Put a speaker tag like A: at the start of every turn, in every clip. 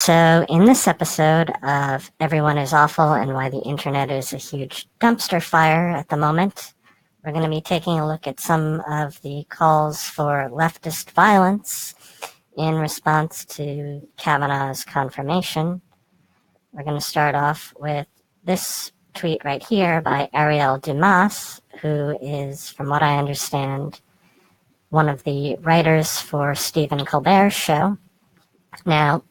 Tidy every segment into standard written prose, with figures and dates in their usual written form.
A: So, in this episode of Everyone is Awful and Why the Internet is a Huge Dumpster Fire at the moment, we're going to be taking a look at some of the calls for leftist violence in response to Kavanaugh's confirmation. We're going to start off with this tweet right here by Ariel Dumas, who is, from what I understand, one of the writers for Stephen Colbert's show. Now,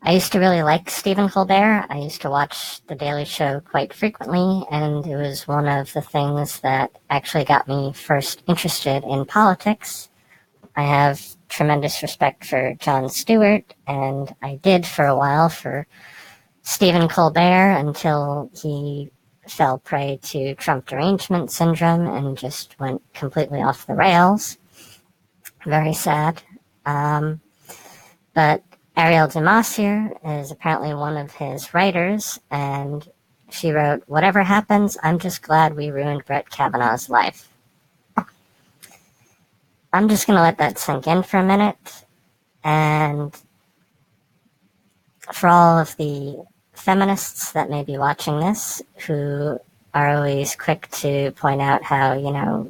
A: I used to really like Stephen Colbert. I used to watch The Daily Show quite frequently, and it was one of the things that actually got me first interested in politics. I have tremendous respect for Jon Stewart, and I did for a while for Stephen Colbert until he fell prey to Trump derangement syndrome and just went completely off the rails. Very sad. But Ariel Dumas here is apparently one of his writers, and she wrote, "Whatever happens, I'm just glad we ruined Brett Kavanaugh's life." I'm just going to let that sink in for a minute, and for all of the feminists that may be watching this, who are always quick to point out how,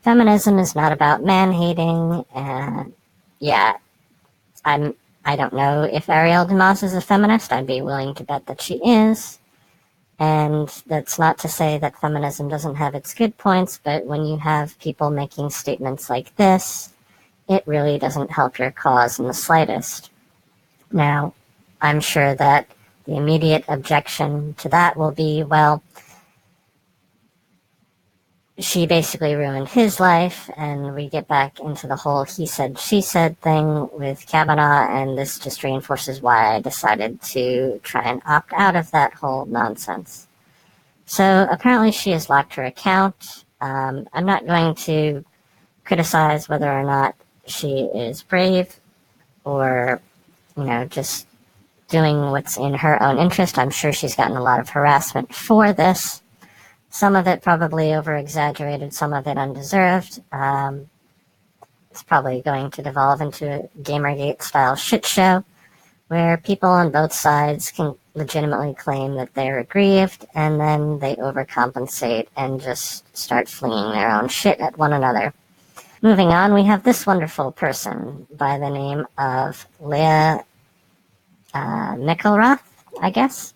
A: feminism is not about man-hating, and I don't know if Ariel Dumas is a feminist. I'd be willing to bet that she is. And that's not to say that feminism doesn't have its good points, but when you have people making statements like this, it really doesn't help your cause in the slightest. Now, I'm sure that the immediate objection to that will be, well, she basically ruined his life, and we get back into the whole he said, she said thing with Kavanaugh, and this just reinforces why I decided to try and opt out of that whole nonsense. So apparently she has locked her account. I'm not going to criticize whether or not she is brave or, just doing what's in her own interest. I'm sure she's gotten a lot of harassment for this. Some of it probably over-exaggerated, some of it undeserved. It's probably going to devolve into a Gamergate-style shit show where people on both sides can legitimately claim that they're aggrieved, and then they overcompensate and just start flinging their own shit at one another. Moving on, we have this wonderful person by the name of Leah Mickelroth, I guess,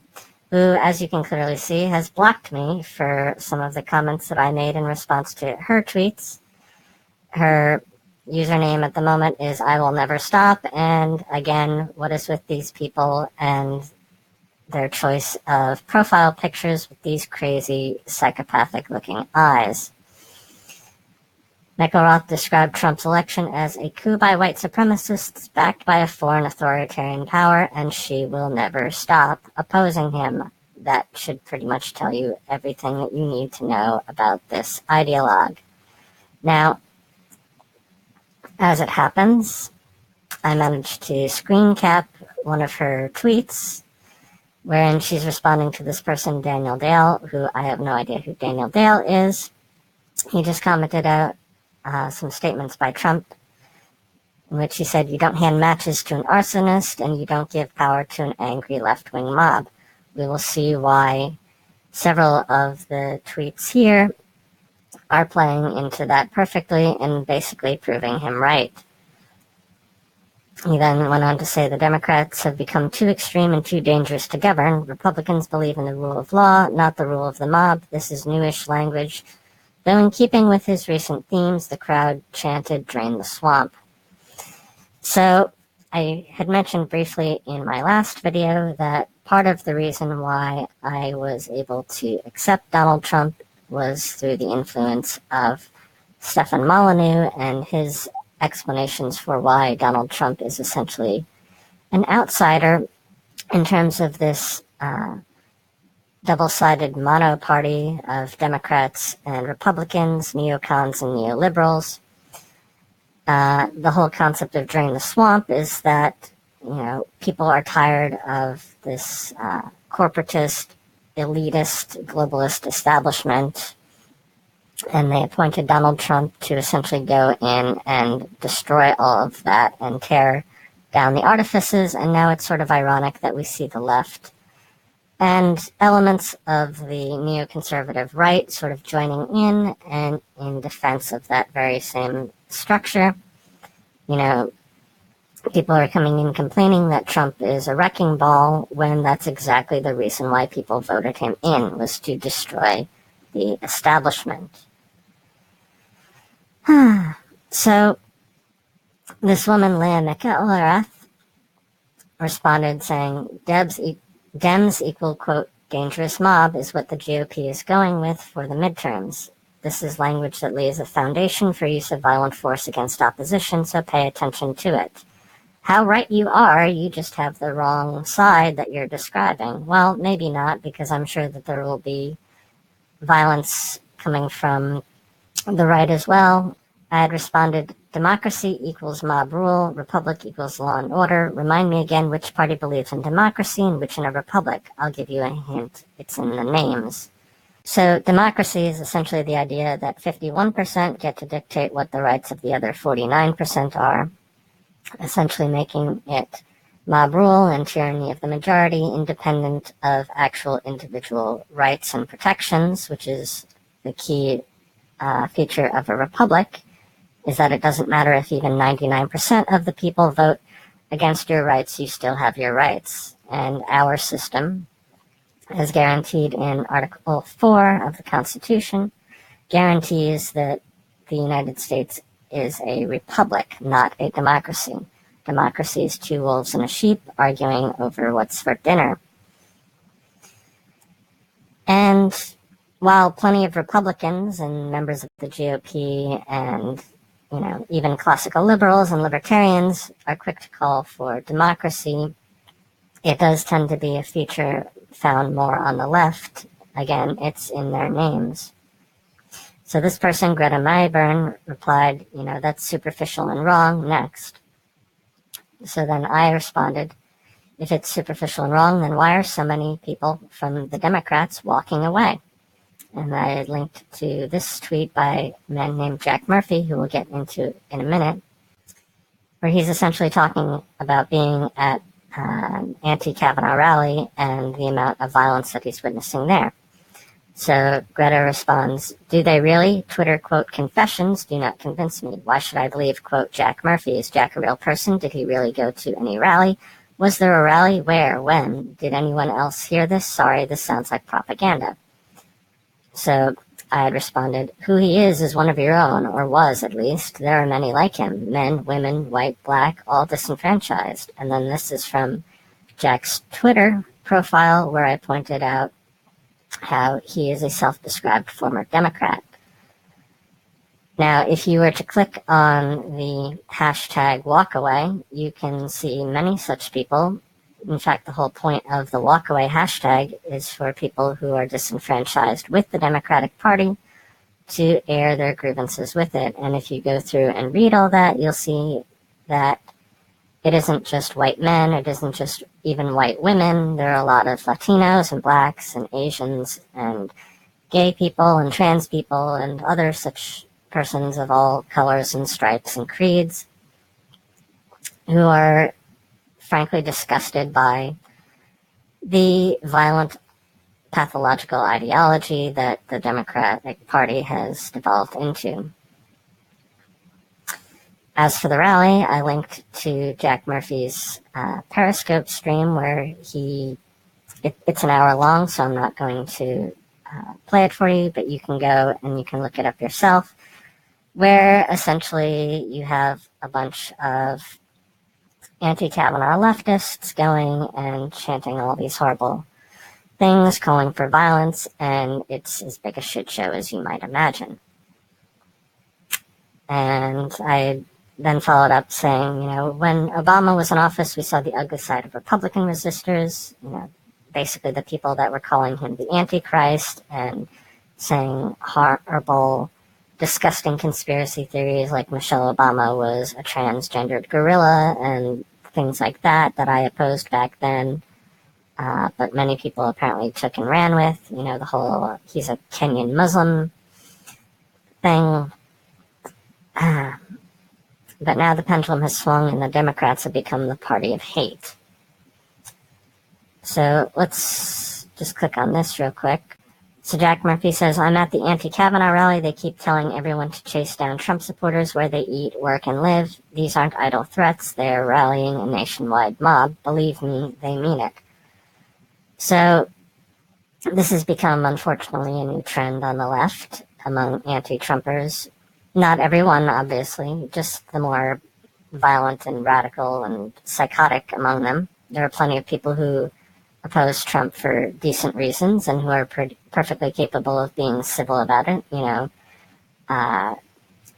A: who, as you can clearly see, has blocked me for some of the comments that I made in response to her tweets. Her username at the moment is I Will Never Stop, and again, what is with these people and their choice of profile pictures with these crazy psychopathic-looking eyes? McElroth described Trump's election as a coup by white supremacists backed by a foreign authoritarian power, and she will never stop opposing him. That should pretty much tell you everything that you need to know about this ideologue. Now, as it happens, I managed to screen cap one of her tweets wherein she's responding to this person, Daniel Dale, who I have no idea who Daniel Dale is. He just commented out some statements by Trump in which he said, "You don't hand matches to an arsonist and you don't give power to an angry left-wing mob." We will see why several of the tweets here are playing into that perfectly and basically proving him right. He then went on to say the Democrats have become too extreme and too dangerous to govern. Republicans believe in the rule of law, not the rule of the mob. This is newish language. Though in keeping with his recent themes, the crowd chanted, "Drain the swamp." So I had mentioned briefly in my last video that part of the reason why I was able to accept Donald Trump was through the influence of Stefan Molyneux and his explanations for why Donald Trump is essentially an outsider in terms of this double-sided mono-party of Democrats and Republicans, neocons and neoliberals. The whole concept of drain the swamp is that, people are tired of this corporatist, elitist, globalist establishment, and they appointed Donald Trump to essentially go in and destroy all of that and tear down the artifices, and now it's sort of ironic that we see the left and elements of the neoconservative right sort of joining in and in defense of that very same structure. You know, people are coming in complaining that Trump is a wrecking ball when that's exactly the reason why people voted him in, was to destroy the establishment. So this woman, Leah McElrath, responded saying, Dems equal, quote, dangerous mob is what the GOP is going with for the midterms. This is language that lays a foundation for use of violent force against opposition, so pay attention to it. How right you are, you just have the wrong side that you're describing. Well, maybe not, because I'm sure that there will be violence coming from the right as well. I had responded, democracy equals mob rule, republic equals law and order. Remind me again which party believes in democracy and which in a republic. I'll give you a hint. It's in the names. So democracy is essentially the idea that 51% get to dictate what the rights of the other 49% are, essentially making it mob rule and tyranny of the majority, independent of actual individual rights and protections, which is the key feature of a republic, is that it doesn't matter if even 99% of the people vote against your rights, you still have your rights. And our system, as guaranteed in Article 4 of the Constitution, guarantees that the United States is a republic, not a democracy. Democracy is two wolves and a sheep arguing over what's for dinner. And while plenty of Republicans and members of the GOP and even classical liberals and libertarians are quick to call for democracy, it does tend to be a feature found more on the left. Again, it's in their names. So this person, Greta Mayburn, replied, that's superficial and wrong, next. So then I responded, if it's superficial and wrong, then why are so many people from the Democrats walking away? And I linked to this tweet by a man named Jack Murphy, who we'll get into in a minute, where he's essentially talking about being at an anti-Kavanaugh rally and the amount of violence that he's witnessing there. So Greta responds, do they really? Twitter, quote, confessions do not convince me. Why should I believe, quote, Jack Murphy? Is Jack a real person? Did he really go to any rally? Was there a rally? Where? When? Did anyone else hear this? Sorry, this sounds like propaganda. So I had responded, who he is one of your own, or was at least. There are many like him, men, women, white, black, all disenfranchised. And then this is from Jack's Twitter profile, where I pointed out how he is a self-described former Democrat. Now, if you were to click on the hashtag walkaway, you can see many such people. In fact, the whole point of the walkaway hashtag is for people who are disenfranchised with the Democratic Party to air their grievances with it. And if you go through and read all that, you'll see that it isn't just white men, it isn't just even white women. There are a lot of Latinos and blacks and Asians and gay people and trans people and other such persons of all colors and stripes and creeds who are frankly disgusted by the violent pathological ideology that the Democratic Party has devolved into. As for the rally, I linked to Jack Murphy's Periscope stream where it's an hour long, so I'm not going to play it for you, but you can go and you can look it up yourself, where essentially you have a bunch of anti-Kavanaugh leftists going and chanting all these horrible things, calling for violence, and it's as big a shit show as you might imagine. And I then followed up saying, when Obama was in office, we saw the ugly side of Republican resistors, basically the people that were calling him the Antichrist and saying horrible, disgusting conspiracy theories like Michelle Obama was a transgendered gorilla and things like that I opposed back then. But many people apparently took and ran with, the whole he's a Kenyan Muslim thing. But now the pendulum has swung and the Democrats have become the party of hate. So let's just click on this real quick. So Jack Murphy says, I'm at the anti-Kavanaugh rally. They keep telling everyone to chase down Trump supporters where they eat, work, and live. These aren't idle threats. They're rallying a nationwide mob. Believe me, they mean it. So this has become, unfortunately, a new trend on the left among anti-Trumpers. Not everyone, obviously, just the more violent and radical and psychotic among them. There are plenty of people who oppose Trump for decent reasons and who are perfectly capable of being civil about it.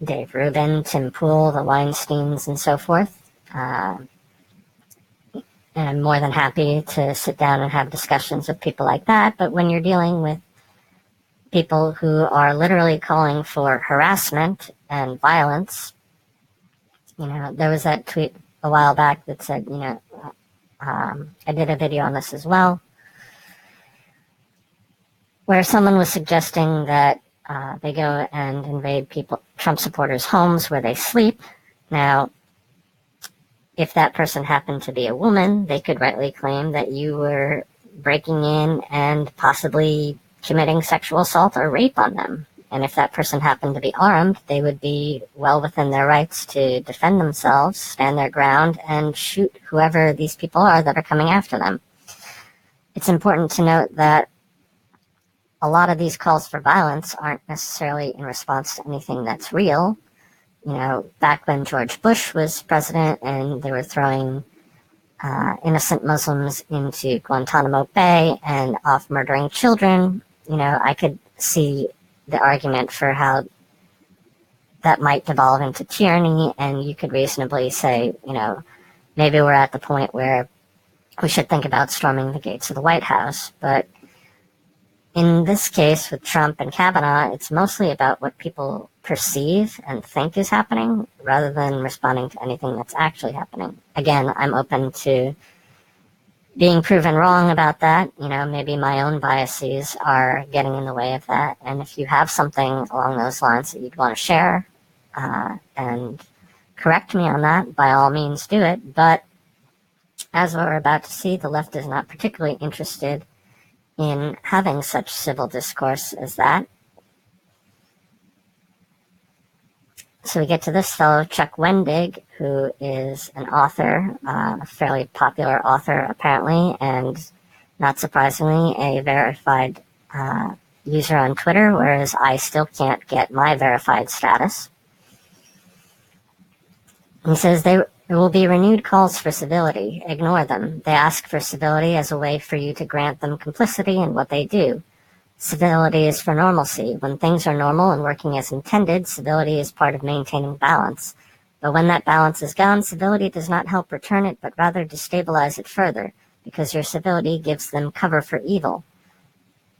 A: Dave Rubin, Tim Pool, the Weinsteins, and so forth. And I'm more than happy to sit down and have discussions with people like that. But when you're dealing with people who are literally calling for harassment and violence, there was that tweet a while back that said, I did a video on this as well, where someone was suggesting that they go and invade Trump supporters' homes where they sleep. Now, if that person happened to be a woman, they could rightly claim that you were breaking in and possibly committing sexual assault or rape on them. And if that person happened to be armed, they would be well within their rights to defend themselves, stand their ground, and shoot whoever these people are that are coming after them. It's important to note that a lot of these calls for violence aren't necessarily in response to anything that's real. Back when George Bush was president and they were throwing innocent Muslims into Guantanamo Bay and off murdering children, I could see the argument for how that might devolve into tyranny, and you could reasonably say, maybe we're at the point where we should think about storming the gates of the White House. But in this case with Trump and Kavanaugh, it's mostly about what people perceive and think is happening rather than responding to anything that's actually happening. Again, I'm open to being proven wrong about that. Maybe my own biases are getting in the way of that. And if you have something along those lines that you'd want to share and correct me on that, by all means do it. But as we're about to see, the left is not particularly interested in having such civil discourse as that. So we get to this fellow, Chuck Wendig, who is an author, a fairly popular author apparently, and not surprisingly, a verified user on Twitter, whereas I still can't get my verified status. He says there will be renewed calls for civility. Ignore them. They ask for civility as a way for you to grant them complicity in what they do. Civility is for normalcy. When things are normal and working as intended, civility is part of maintaining balance. But when that balance is gone, civility does not help return it, but rather destabilize it further, because your civility gives them cover for evil.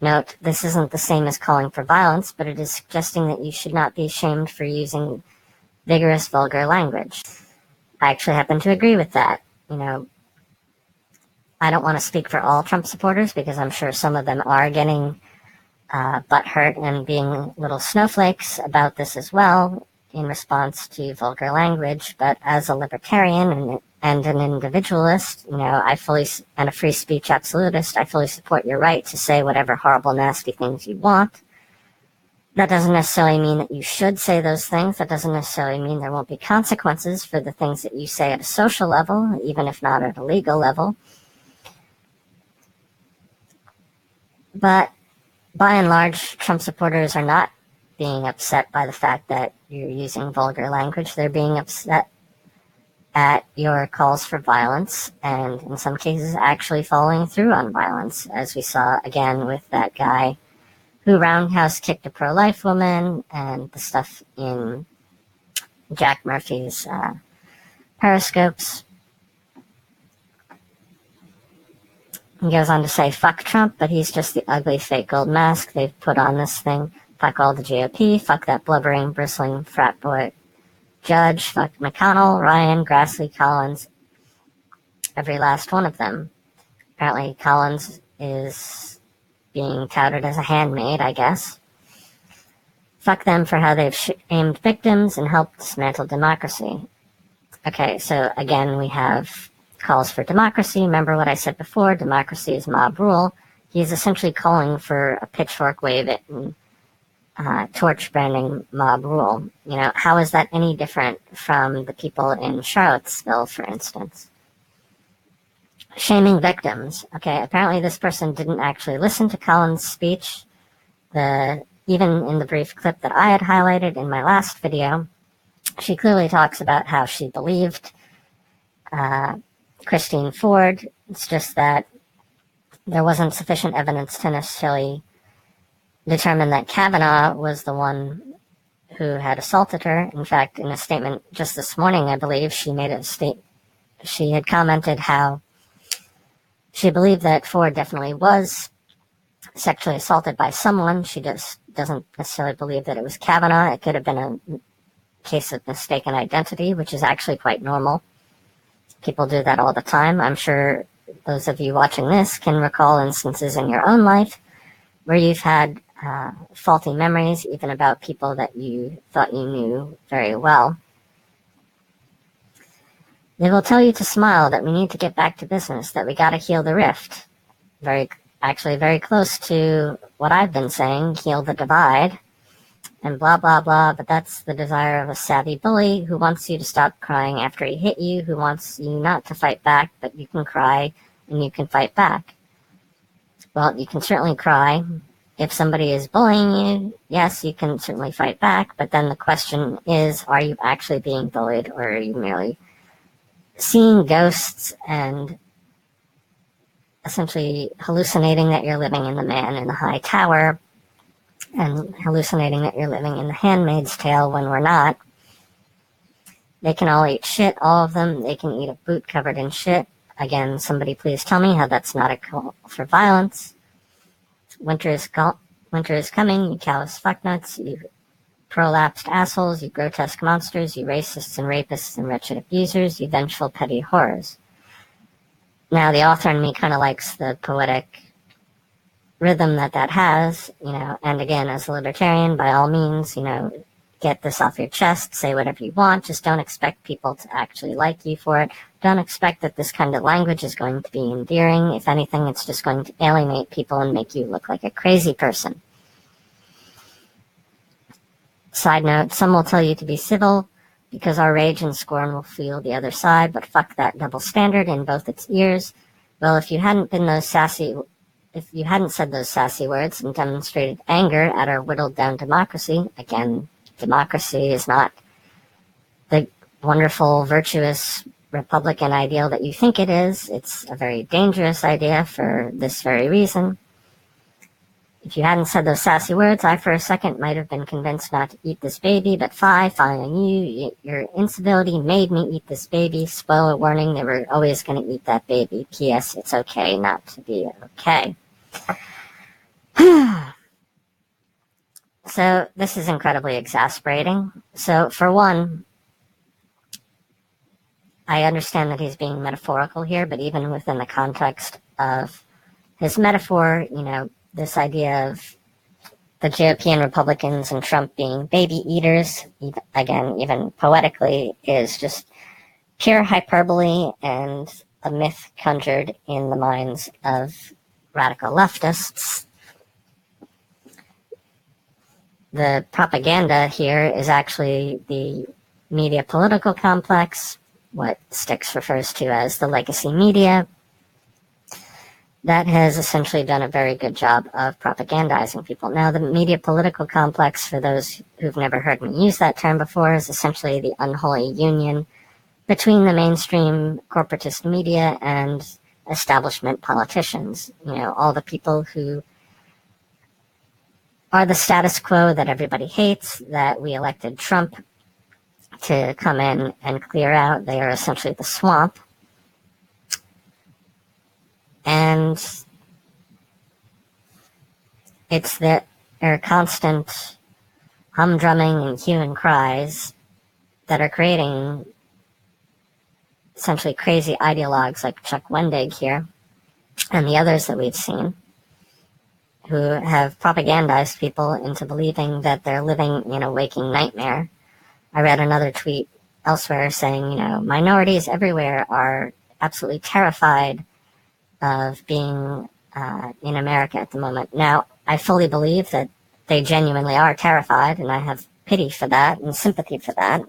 A: Note, this isn't the same as calling for violence, but it is suggesting that you should not be ashamed for using vigorous, vulgar language. I actually happen to agree with that. I don't want to speak for all Trump supporters, because I'm sure some of them are getting butthurt and being little snowflakes about this as well in response to vulgar language. But as a libertarian and an individualist, and a free speech absolutist, I fully support your right to say whatever horrible, nasty things you want. That doesn't necessarily mean that you should say those things. That doesn't necessarily mean there won't be consequences for the things that you say at a social level, even if not at a legal level. But by and large, Trump supporters are not being upset by the fact that you're using vulgar language. They're being upset at your calls for violence, and in some cases actually following through on violence, as we saw again with that guy who roundhouse kicked a pro-life woman, and the stuff in Jack Murphy's Periscopes. He goes on to say, fuck Trump, but he's just the ugly fake gold mask they've put on this thing. Fuck all the GOP, fuck that blubbering, bristling frat boy judge, fuck McConnell, Ryan, Grassley, Collins, every last one of them. Apparently Collins is being touted as a handmaid, I guess. Fuck them for how they've aimed victims and helped dismantle democracy. Okay, so again, we have calls for democracy. Remember what I said before? Democracy is mob rule. He's essentially calling for a pitchfork wave and torch branding mob rule. How is that any different from the people in Charlottesville, for instance? Shaming victims. Okay, apparently this person didn't actually listen to Colin's speech. Even in the brief clip that I had highlighted in my last video, she clearly talks about how she believed Christine Ford. It's just that there wasn't sufficient evidence to necessarily determine that Kavanaugh was the one who had assaulted her. In fact, in a statement just this morning, I believe, she had commented how she believed that Ford definitely was sexually assaulted by someone. She just doesn't necessarily believe that it was Kavanaugh. It could have been a case of mistaken identity, which is actually quite normal. People do that all the time. I'm sure those of you watching this can recall instances in your own life where you've had faulty memories, even about people that you thought you knew very well. They will tell you to smile, that we need to get back to business, that we got to heal the rift. Very close to what I've been saying, heal the divide, and blah, blah, blah. But that's the desire of a savvy bully who wants you to stop crying after he hit you, who wants you not to fight back, but you can cry and you can fight back. Well, you can certainly cry. If somebody is bullying you, yes, you can certainly fight back, but then the question is, are you actually being bullied, or are you merely seeing ghosts and essentially hallucinating that you're living in The Man in the High Tower and hallucinating that you're living in The Handmaid's Tale when we're not? They can all eat shit, all of them. They can eat a boot covered in shit. Again, somebody please tell me how that's not a call for violence. Winter is coming, you callous fucknuts, you prolapsed assholes, you grotesque monsters, you racists and rapists and wretched abusers, you vengeful petty horrors. Now, the author in me kind of likes the poetic rhythm that has, and again, as a libertarian, by all means, get this off your chest, say whatever you want, just don't expect people to actually like you for it. Don't expect that this kind of language is going to be endearing. If anything, it's just going to alienate people and make you look like a crazy person. Side note, some will tell you to be civil because our rage and scorn will feel the other side, but fuck that double standard in both its ears. Well, if you hadn't said those sassy words and demonstrated anger at our whittled down democracy, again, democracy is not the wonderful, virtuous Republican ideal that you think it is. It's a very dangerous idea for this very reason. If you hadn't said those sassy words, I for a second might have been convinced not to eat this baby, but fine on you. Your incivility made me eat this baby. Spoiler warning, they were always going to eat that baby. P.S. It's okay not to be okay. So this is incredibly exasperating. So for one, I understand that he's being metaphorical here, but even within the context of his metaphor, this idea of the GOP and Republicans and Trump being baby eaters, even poetically, is just pure hyperbole and a myth conjured in the minds of radical leftists. The propaganda here is actually the media political complex, what Styx refers to as the legacy media, that has essentially done a very good job of propagandizing people. Now, the media political complex, for those who've never heard me use that term before, is essentially the unholy union between the mainstream corporatist media and establishment politicians. All the people who are the status quo that everybody hates, that we elected Trump to come in and clear out. They are essentially the swamp. And it's their constant humdrumming and hue and cries that are creating essentially crazy ideologues like Chuck Wendig here and the others that we've seen, who have propagandized people into believing that they're living in a waking nightmare. I read another tweet elsewhere saying, minorities everywhere are absolutely terrified of being in America at the moment. Now, I fully believe that they genuinely are terrified, and I have pity for that and sympathy for that.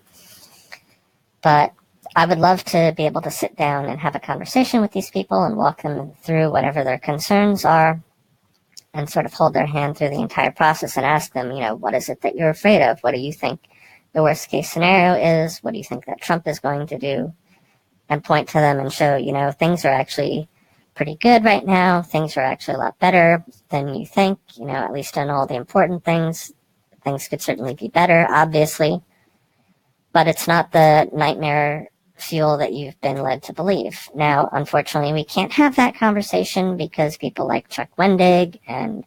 A: But I would love to be able to sit down and have a conversation with these people and walk them through whatever their concerns are and sort of hold their hand through the entire process and ask them, what is it that you're afraid of? What do you think the worst case scenario is? What do you think that Trump is going to do? And point to them and show, things are actually pretty good right now. Things are actually a lot better than you think, at least on all the important things. Things could certainly be better, obviously. But it's not the nightmare fuel that you've been led to believe. Now, unfortunately, we can't have that conversation because people like Chuck Wendig and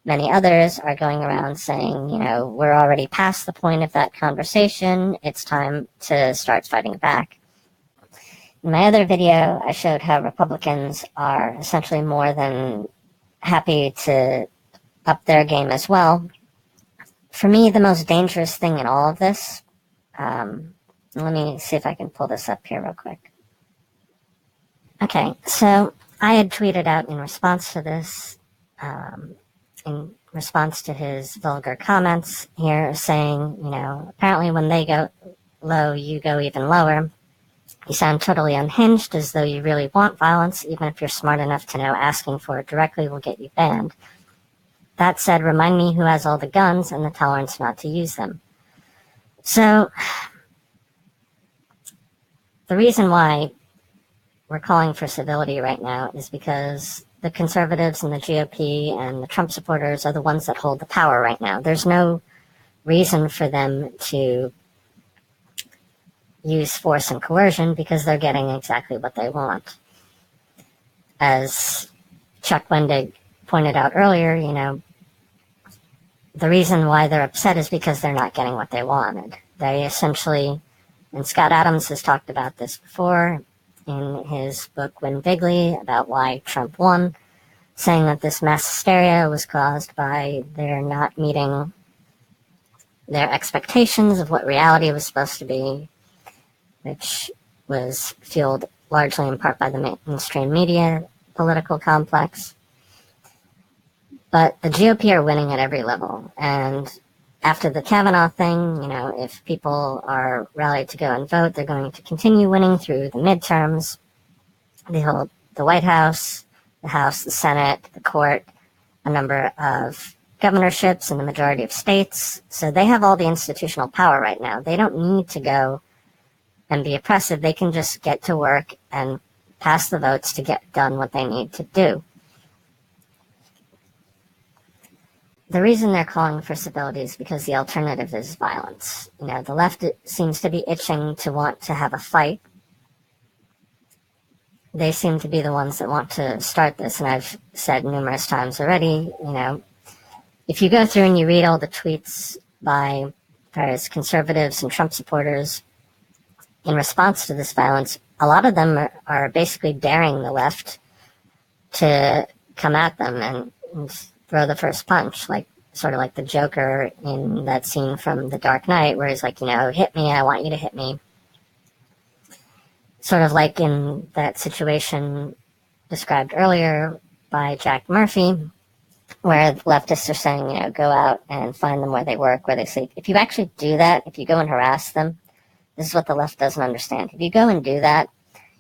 A: many others are going around saying, we're already past the point of that conversation. It's time to start fighting back. In my other video, I showed how Republicans are essentially more than happy to up their game as well. For me, the most dangerous thing in all of this, let me see if I can pull this up here real quick. Okay, so I had tweeted out in response to this, in response to his vulgar comments here, saying, apparently when they go low, you go even lower. You sound totally unhinged, as though you really want violence, even if you're smart enough to know asking for it directly will get you banned. That said, remind me who has all the guns and the tolerance not to use them. So, the reason why we're calling for civility right now is because the conservatives and the GOP and the Trump supporters are the ones that hold the power right now. There's no reason for them to use force and coercion because they're getting exactly what they want. As Chuck Wendig pointed out earlier, the reason why they're upset is because they're not getting what they wanted. They essentially, and Scott Adams has talked about this before in his book Win Bigly about why Trump won, saying that this mass hysteria was caused by their not meeting their expectations of what reality was supposed to be, which was fueled largely in part by the mainstream media political complex. But the GOP are winning at every level. And after the Kavanaugh thing, if people are rallied to go and vote, they're going to continue winning through the midterms. They hold the White House, the Senate, the court, a number of governorships in the majority of states. So they have all the institutional power right now. They don't need to go and be oppressive. They can just get to work and pass the votes to get done what they need to do. The reason they're calling for civility is because the alternative is violence. The left seems to be itching to want to have a fight. They seem to be the ones that want to start this, and I've said numerous times already, if you go through and you read all the tweets by various conservatives and Trump supporters in response to this violence, a lot of them are basically daring the left to come at them and throw the first punch, sort of like the Joker in that scene from The Dark Knight, where he's like, hit me, I want you to hit me. Sort of like in that situation described earlier by Jack Murphy, where leftists are saying, go out and find them where they work, where they sleep. If you actually do that, if you go and harass them, this is what the left doesn't understand. If you go and do that,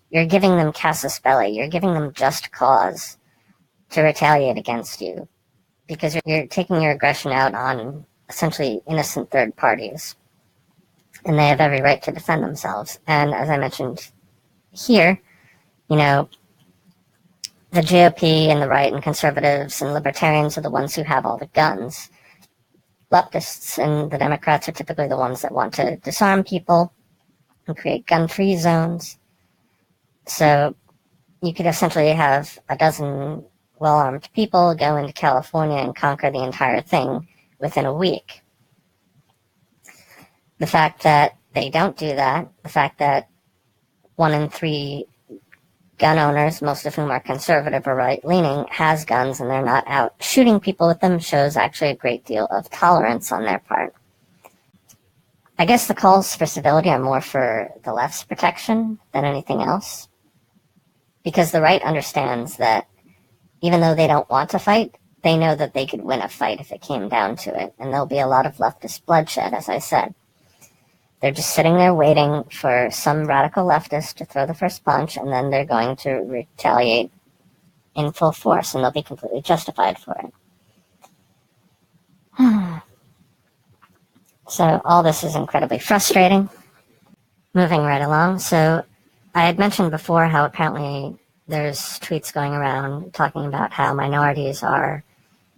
A: you're giving them casus belli. You're giving them just cause to retaliate against you because you're taking your aggression out on essentially innocent third parties. And they have every right to defend themselves. And as I mentioned here, the GOP and the right and conservatives and libertarians are the ones who have all the guns. Leftists and the Democrats are typically the ones that want to disarm people and create gun-free zones. So you could essentially have a dozen well-armed people go into California and conquer the entire thing within a week. The fact that they don't do that, the fact that 1 in 3 gun owners, most of whom are conservative or right-leaning, has guns and they're not out shooting people with them, shows actually a great deal of tolerance on their part. I guess the calls for civility are more for the left's protection than anything else, because the right understands that even though they don't want to fight, they know that they could win a fight if it came down to it, and there'll be a lot of leftist bloodshed, as I said. They're just sitting there waiting for some radical leftist to throw the first punch, and then they're going to retaliate in full force, and they'll be completely justified for it. So all this is incredibly frustrating. Moving right along. So I had mentioned before how apparently there's tweets going around talking about how minorities are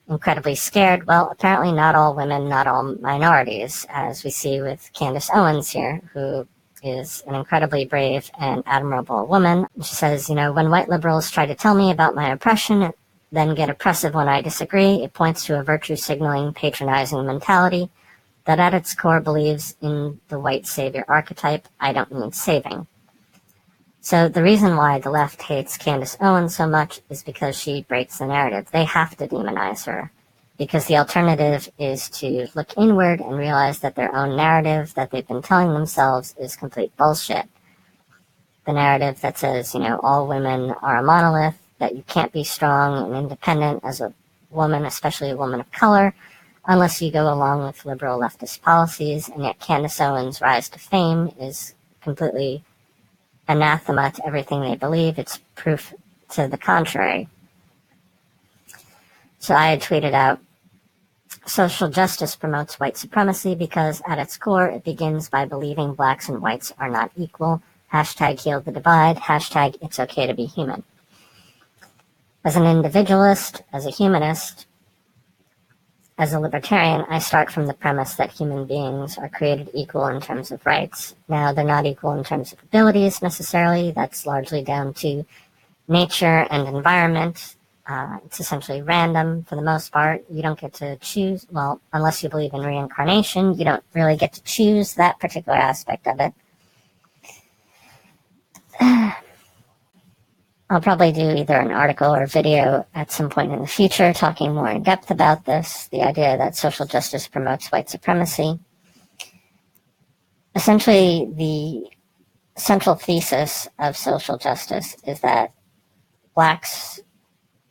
A: incredibly scared. Well, apparently not all women, not all minorities, as we see with Candace Owens here, who is an incredibly brave and admirable woman. She says, when white liberals try to tell me about my oppression, then get oppressive when I disagree, it points to a virtue signaling, patronizing mentality that at its core believes in the white savior archetype. I don't need saving. So the reason why the left hates Candace Owens so much is because she breaks the narrative. They have to demonize her, because the alternative is to look inward and realize that their own narrative that they've been telling themselves is complete bullshit. The narrative that says, all women are a monolith, that you can't be strong and independent as a woman, especially a woman of color, unless you go along with liberal leftist policies, and yet Candace Owens' rise to fame is completely anathema to everything they believe. It's proof to the contrary. So I had tweeted out, social justice promotes white supremacy because at its core it begins by believing blacks and whites are not equal. Hashtag heal the divide. Hashtag it's okay to be human. As an individualist, as a humanist, as a libertarian, I start from the premise that human beings are created equal in terms of rights. Now, they're not equal in terms of abilities necessarily. That's largely down to nature and environment. It's essentially random for the most part. You don't get to choose, well, unless you believe in reincarnation, you don't really get to choose that particular aspect of it. I'll probably do either an article or video at some point in the future talking more in depth about this, the idea that social justice promotes white supremacy. Essentially, the central thesis of social justice is that blacks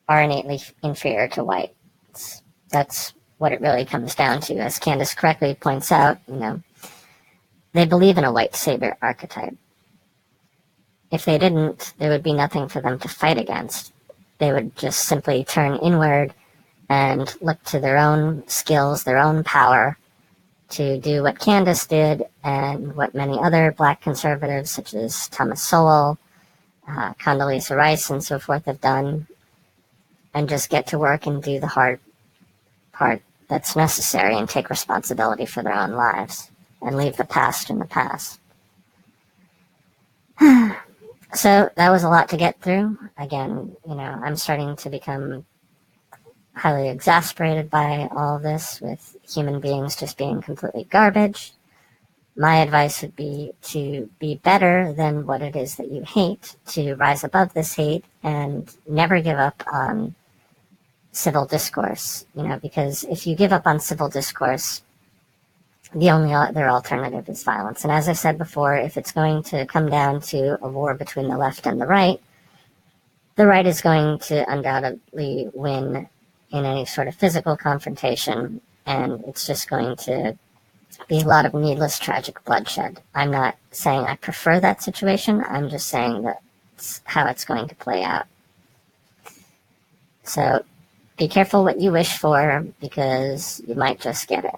A: are innately inferior to whites. That's what it really comes down to. As Candace correctly points out, they believe in a white savior archetype. If they didn't, there would be nothing for them to fight against. They would just simply turn inward and look to their own skills, their own power, to do what Candace did and what many other black conservatives, such as Thomas Sowell, Condoleezza Rice, and so forth have done, and just get to work and do the hard part that's necessary and take responsibility for their own lives and leave the past in the past. So that was a lot to get through. Again, I'm starting to become highly exasperated by all of this, with human beings just being completely garbage. My advice would be to be better than what it is that you hate, to rise above this hate and never give up on civil discourse, because if you give up on civil discourse, the only other alternative is violence. And as I said before, if it's going to come down to a war between the left and the right is going to undoubtedly win in any sort of physical confrontation, and it's just going to be a lot of needless, tragic bloodshed. I'm not saying I prefer that situation. I'm just saying that's how it's going to play out. So be careful what you wish for, because you might just get it.